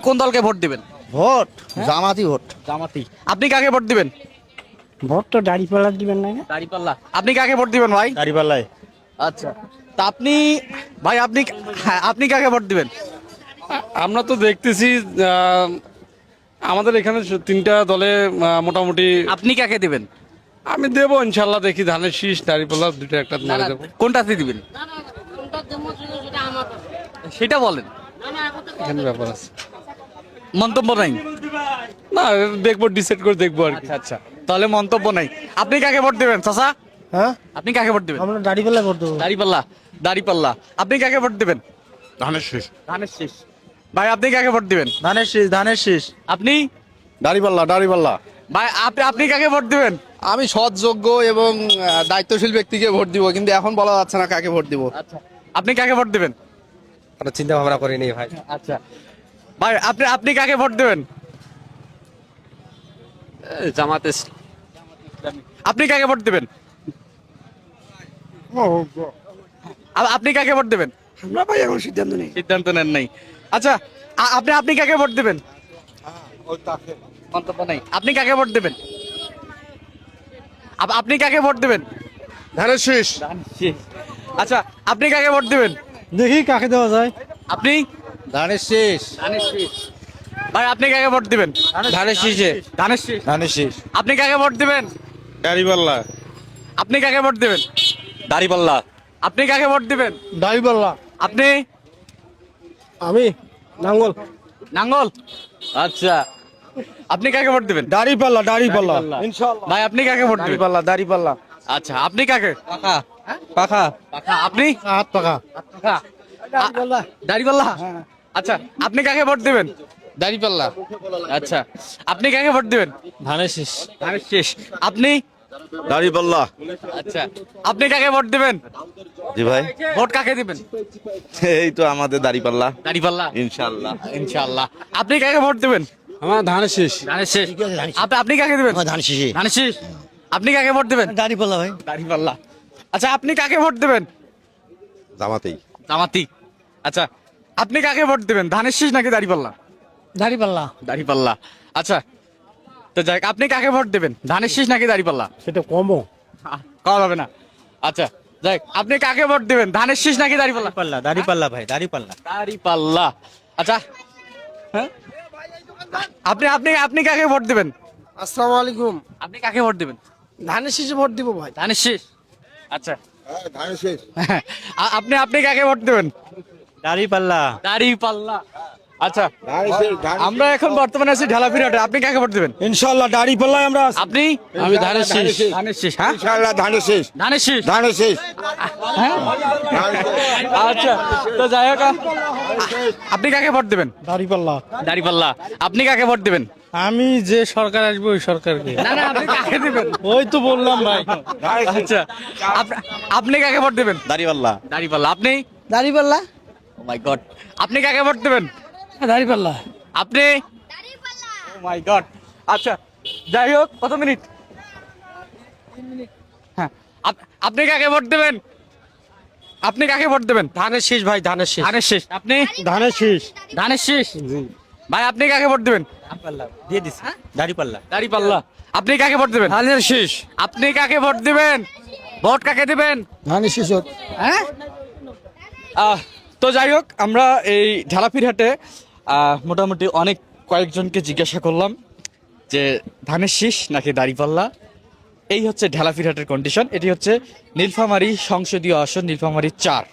কোন দলকে ভোট দিবেন? ভোট জামাতি ভোট। জামাতি। আপনি কাকে ভোট দিবেন? ভোট তো দাঁড়িপাল্লা দিবেন না? দাঁড়িপাল্লা। আপনি কাকে ভোট দিবেন ভাই? দাঁড়িপাল্লায়। আচ্ছা, তা আপনি ভাই আপনি হ্যাঁ, আপনি কাকে ভোট দিবেন? আমরা তো দেখতেছি আমাদের এখানে তিনটা দলে মোটামুটি আপনি কাকে দিবেন? আমি দেবো ইনশাল্লাহ, দেখি ধানের শীষ দাঁড়িপাল্লা দুটো একটা মেরে দেবো। কোনটাতে দিবেন সেটা বলেন। এখানে ব্যাপার আছে মন্তব্য নাই। না, দেখবো, ডিসাইড করে দেখবো আর কি। আচ্ছা আচ্ছা, তাহলে মন্তব্য নাই। আপনি কাকে ভোট দিবেন চাচা? হ্যাঁ, আপনি কাকে ভোট দিবেন? আমরা দাঁড়িপাল্লা ভোট দেবো। দাঁড়িপাল্লা। দাঁড়িপাল্লা। আপনি কাকে ভোট দিবেন? ধানের শীষ। ধানের শীষ। ভাই আপনি কাকে ভোট দিবেন? ধানের শীষ, ধানের শীষ। আপনি দাঁড়িপাল্লা, দাঁড়িপাল্লা। ভাই আপনি কাকে ভোট দিবেন? আমি সৎযোগ্য এবং দায়িত্বশীল ব্যক্তিকে ভোট দিব, কিন্তু এখন বলা যাচ্ছে না কাকে ভোট দিব। আচ্ছা, আপনি কাকে ভোট দিবেন? কোনো চিন্তা ভাবনা করিনি ভাই। আচ্ছা ভাই আপনি কাকে ভোট দিবেন? জামাতে আপনি কাকে ভোট দিবেন? আপনি কাকে ভোট দিবেন? আমরা ভাই এখন সিদ্ধান্ত নেই। সিদ্ধান্ত নেন নাই। আচ্ছা, আপনি কাকে ভোট দিবেন? মন্তব্য নাই। আপনি কাকে ভোট দিবেন? আপনি কাকে ভোট দিবেন? ধানের শীষ। আচ্ছা, আপনি কাকে ভোট দিবেন? দেখি কাকে দেওয়া যায়। আপনি ধানের শীষ। ভাই আপনি কাকে ভোট দিবেন? ধানের শীষে। ধানের শীষ। ধানের শীষ। আপনি কাকে ভোট দিবেন? দাঁড়িপাল্লা। আপনি কাকে ভোট দিবেন? দাঁড়িপাল্লা। আপনি কাকে ভোট দিবেন? দাঁড়িপাল্লা। আপনি আমি নাঙ্গল। নাঙ্গল। আচ্ছা, আপনি কাকে ভোট দিবেন? দাঁড়িপাল্লা, দাঁড়িপাল্লা। ভাই আপনি কাকে ভোট দিবেন? দাঁড়িপাল্লা, দাঁড়িপাল্লা। আচ্ছা, আপনি কাকে? পাখা। পাখা। আপনি হাত পাকা। দাড়িপাল্লা। আচ্ছা, আপনি কাকে ভোট দিবেন? দাঁড়িপাল্লা। আচ্ছা, আপনি কাকে ভোট দিবেন? ধানের শীষ। ধানের শীষ। আপনি দাঁড়িপাল্লা। আচ্ছা, আপনি কাকে ভোট দিবেন? জি ভাই, ভোট কাকে দিবেন? এই তো আমাদের দাঁড়িপাল্লা দাড়িপাল্লা। ইনশাআল্লাহ। ইনশাআল্লাহ। আপনি কাকে ভোট দিবেন? আমার ধানের শেষ। ধানের শীষ। আপনি কাকে দিবেন? ধান শীষে। ধানের শীষ। আপনি কাকে ভোট দিবেন? দাঁড়িপাল্লা ভাই। দাড়িপাল্লা। আচ্ছা, আপনি কাকে ভোট দিবেন? জামাতেই। জামাতি। আচ্ছা, আপনি কাকে ভোট দিবেন? ধানের শীষ নাকি দাড়িপাল্লা? দাঁড়িপাল্লা। দাড়িপাল্লা। আচ্ছা, তো যাই হোক, আপনি কাকে ভোট দেবেন? ধানের শীষ নাকি দাড়িপাল্লা? সেটা কমও। কম হবে না। আচ্ছা, যাই হোক, আপনি কাকে ভোট দেবেন? ধানের শীষ নাকি দাড়িপাল্লা? দাঁড়িপাল্লা, দাঁড়িপাল্লা ভাই, দাঁড়িপাল্লা। দাড়িপাল্লা। আচ্ছা, হ্যাঁ, আপনি আপনি আপনি কাকে ভোট দেবেন? আসসালামু আলাইকুম। আপনি কাকে ভোট দেবেন? ধানের শীষে ভোট দিব ভাই। ধানের শীষ। আচ্ছা, ধানের শীষ। আপনি কাকে ভোট দেবেন? দাঁড়িপাল্লা। দাড়িপাল্লা। আচ্ছা, আমরা এখন বর্তমানে আছি ঢালাপিরাটে। আপনি কাকে ভোট দেবেন? ইনশাআল্লাহ দাঁড়িপাল্লায় আমরা আছি। আপনি? আমি ধানের শীষ। ধানের শীষ। হ্যাঁ, ইনশাআল্লাহ ধানের শীষ। ধানের শীষ। ধানের শীষ। হ্যাঁ? আচ্ছা, তো যাই হোক, আপনি কাকে ভোট দেবেন? দাঁড়িপাল্লা। দাড়িপাল্লা। আপনি কাকে ভোট দেবেন? আমি যে সরকার আসবে ওই সরকারকে। না না, আপনি কাকে দিবেন? ওই তো বললাম ভাই। আচ্ছা, আপনি কাকে ভোট দেবেন? দাঁড়িপাল্লা। দাড়িপাল্লা। আপনি? দাঁড়িপাল্লা। ও মাই গড। আপনি কাকে ভোট দেবেন? দাঁড়িপাল্লা। আপনি? ও মাই গড। আচ্ছা, যাই হোক, কত মিনিট? হ্যাঁ, আপনি কাকে ভোট দেবেন? আপনি কাকে ভোট দেবেন? ধানের শীষ ভাই, ধানের শীষ। ধানের শীষ। আপনি? ধানের শীষ। ধানের শীষ। ভাই আপনি কাকে ভোট দেবেন? দিয়ে দিছি। দাঁড়িপাল্লা। দাড়িপাল্লা। আপনি কাকে ভোট দেবেন? ধানের শীষ। আপনি কাকে ভোট দিবেন? ভোট কাকে দিবেন? ধানের শীষ। হ্যাঁ, তো যাই হোক, আমরা এই ঢালাপিরহাটে মোটামুটি অনেক কয়েকজনকে জিজ্ঞাসা করলাম যে ধানের শীষ নাকি দাড়িপাল্লা। এই হচ্ছে ঢালাপিরহাটের কন্ডিশন। এটি হচ্ছে নীলফামারী সংসদীয় আসন, নীলফামারী 4।